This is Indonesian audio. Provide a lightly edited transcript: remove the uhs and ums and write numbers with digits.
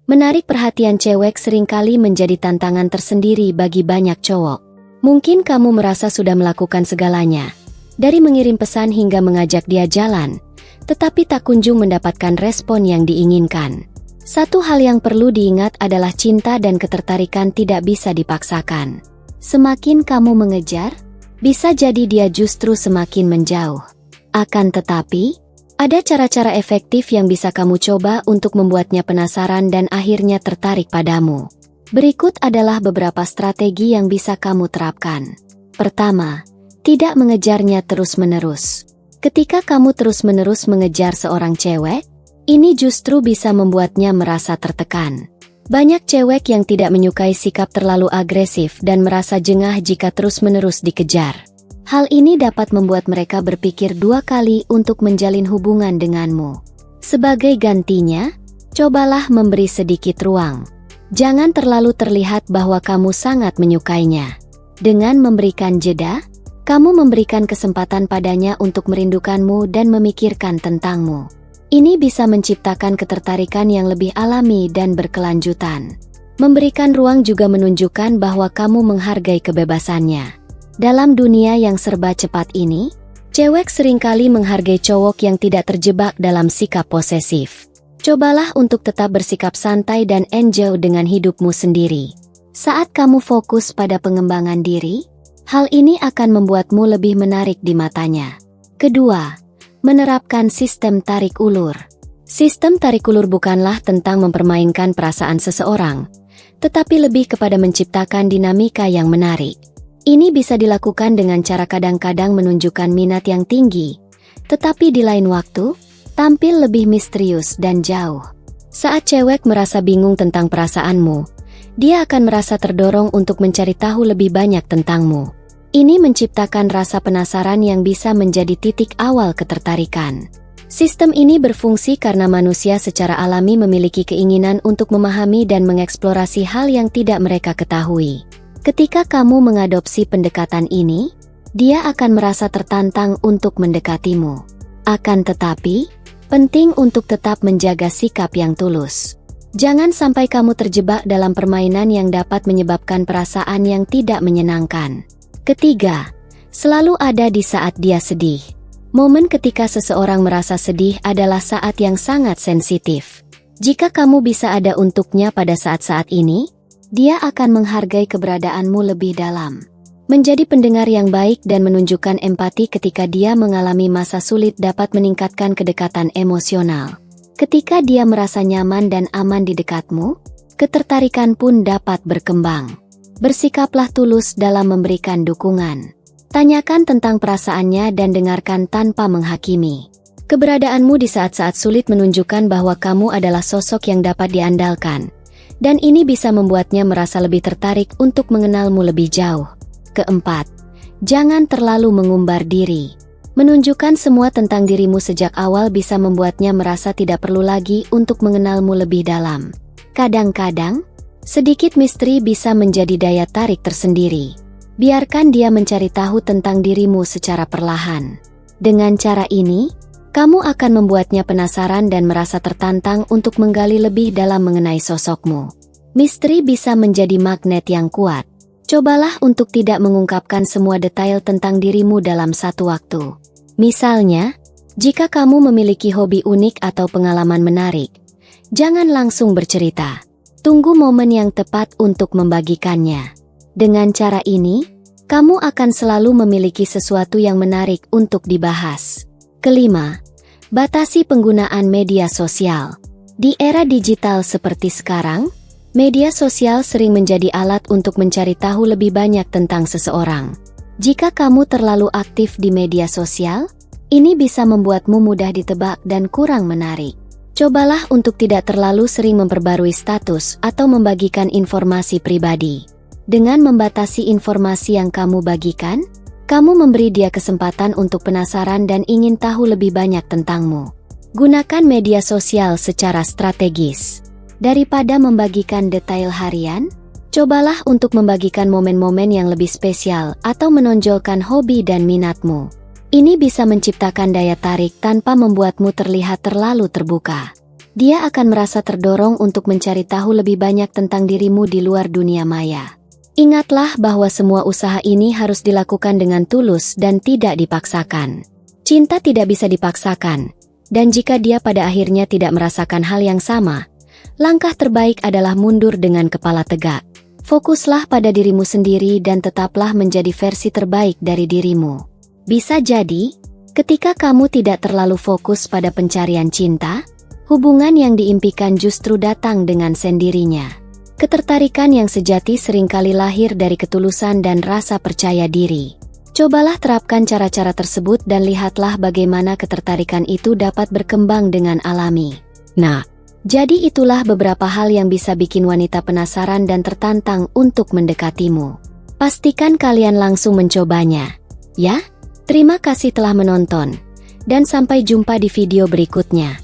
Menarik perhatian cewek seringkali menjadi tantangan tersendiri bagi banyak cowok. Mungkin kamu merasa sudah melakukan segalanya, dari mengirim pesan hingga mengajak dia jalan, tetapi tak kunjung mendapatkan respon yang diinginkan. Satu hal yang perlu diingat adalah cinta dan ketertarikan tidak bisa dipaksakan. Semakin kamu mengejar, bisa jadi dia justru semakin menjauh. Akan tetapi, ada cara-cara efektif yang bisa kamu coba untuk membuatnya penasaran dan akhirnya tertarik padamu. Berikut adalah beberapa strategi yang bisa kamu terapkan. Pertama, tidak mengejarnya terus-menerus. Ketika kamu terus-menerus mengejar seorang cewek, ini justru bisa membuatnya merasa tertekan. Banyak cewek yang tidak menyukai sikap terlalu agresif dan merasa jengah jika terus-menerus dikejar. Hal ini dapat membuat mereka berpikir dua kali untuk menjalin hubungan denganmu. Sebagai gantinya, cobalah memberi sedikit ruang. Jangan terlalu terlihat bahwa kamu sangat menyukainya. Dengan memberikan jeda, kamu memberikan kesempatan padanya untuk merindukanmu dan memikirkan tentangmu. Ini bisa menciptakan ketertarikan yang lebih alami dan berkelanjutan. Memberikan ruang juga menunjukkan bahwa kamu menghargai kebebasannya. Dalam dunia yang serba cepat ini, cewek seringkali menghargai cowok yang tidak terjebak dalam sikap posesif. Cobalah untuk tetap bersikap santai dan enjoy dengan hidupmu sendiri. Saat kamu fokus pada pengembangan diri, hal ini akan membuatmu lebih menarik di matanya. Kedua, menerapkan sistem tarik ulur. Sistem tarik ulur bukanlah tentang mempermainkan perasaan seseorang, tetapi lebih kepada menciptakan dinamika yang menarik. Ini bisa dilakukan dengan cara kadang-kadang menunjukkan minat yang tinggi, tetapi di lain waktu, tampil lebih misterius dan jauh. Saat cewek merasa bingung tentang perasaanmu, dia akan merasa terdorong untuk mencari tahu lebih banyak tentangmu. Ini menciptakan rasa penasaran yang bisa menjadi titik awal ketertarikan. Sistem ini berfungsi karena manusia secara alami memiliki keinginan untuk memahami dan mengeksplorasi hal yang tidak mereka ketahui. Ketika kamu mengadopsi pendekatan ini, dia akan merasa tertantang untuk mendekatimu. Akan tetapi, penting untuk tetap menjaga sikap yang tulus. Jangan sampai kamu terjebak dalam permainan yang dapat menyebabkan perasaan yang tidak menyenangkan. Ketiga, selalu ada di saat dia sedih. Momen ketika seseorang merasa sedih adalah saat yang sangat sensitif. Jika kamu bisa ada untuknya pada saat-saat ini, dia akan menghargai keberadaanmu lebih dalam. Menjadi pendengar yang baik dan menunjukkan empati ketika dia mengalami masa sulit dapat meningkatkan kedekatan emosional. Ketika dia merasa nyaman dan aman di dekatmu, ketertarikan pun dapat berkembang. Bersikaplah tulus dalam memberikan dukungan. Tanyakan tentang perasaannya dan dengarkan tanpa menghakimi. Keberadaanmu di saat-saat sulit menunjukkan bahwa kamu adalah sosok yang dapat diandalkan. Dan ini bisa membuatnya merasa lebih tertarik untuk mengenalmu lebih jauh. Keempat, jangan terlalu mengumbar diri. Menunjukkan semua tentang dirimu sejak awal bisa membuatnya merasa tidak perlu lagi untuk mengenalmu lebih dalam. Kadang-kadang, sedikit misteri bisa menjadi daya tarik tersendiri. Biarkan dia mencari tahu tentang dirimu secara perlahan. Dengan cara ini, kamu akan membuatnya penasaran dan merasa tertantang untuk menggali lebih dalam mengenai sosokmu. Misteri bisa menjadi magnet yang kuat. Cobalah untuk tidak mengungkapkan semua detail tentang dirimu dalam satu waktu. Misalnya, jika kamu memiliki hobi unik atau pengalaman menarik, jangan langsung bercerita. Tunggu momen yang tepat untuk membagikannya. Dengan cara ini, kamu akan selalu memiliki sesuatu yang menarik untuk dibahas. Kelima, batasi penggunaan media sosial. Di era digital seperti sekarang, media sosial sering menjadi alat untuk mencari tahu lebih banyak tentang seseorang. Jika kamu terlalu aktif di media sosial, ini bisa membuatmu mudah ditebak dan kurang menarik. Cobalah untuk tidak terlalu sering memperbarui status atau membagikan informasi pribadi. Dengan membatasi informasi yang kamu bagikan, kamu memberi dia kesempatan untuk penasaran dan ingin tahu lebih banyak tentangmu. Gunakan media sosial secara strategis. Daripada membagikan detail harian, cobalah untuk membagikan momen-momen yang lebih spesial atau menonjolkan hobi dan minatmu. Ini bisa menciptakan daya tarik tanpa membuatmu terlihat terlalu terbuka. dia akan merasa terdorong untuk mencari tahu lebih banyak tentang dirimu di luar dunia maya. Ingatlah bahwa semua usaha ini harus dilakukan dengan tulus dan tidak dipaksakan. Cinta tidak bisa dipaksakan, dan jika dia pada akhirnya tidak merasakan hal yang sama, langkah terbaik adalah mundur dengan kepala tegak. Fokuslah pada dirimu sendiri dan tetaplah menjadi versi terbaik dari dirimu. Bisa jadi, ketika kamu tidak terlalu fokus pada pencarian cinta, hubungan yang diimpikan justru datang dengan sendirinya. Ketertarikan yang sejati seringkali lahir dari ketulusan dan rasa percaya diri. Cobalah terapkan cara-cara tersebut dan lihatlah bagaimana ketertarikan itu dapat berkembang dengan alami. Nah, jadi itulah beberapa hal yang bisa bikin wanita penasaran dan tertantang untuk mendekatimu. Pastikan kalian langsung mencobanya, ya? Terima kasih telah menonton, dan sampai jumpa di video berikutnya.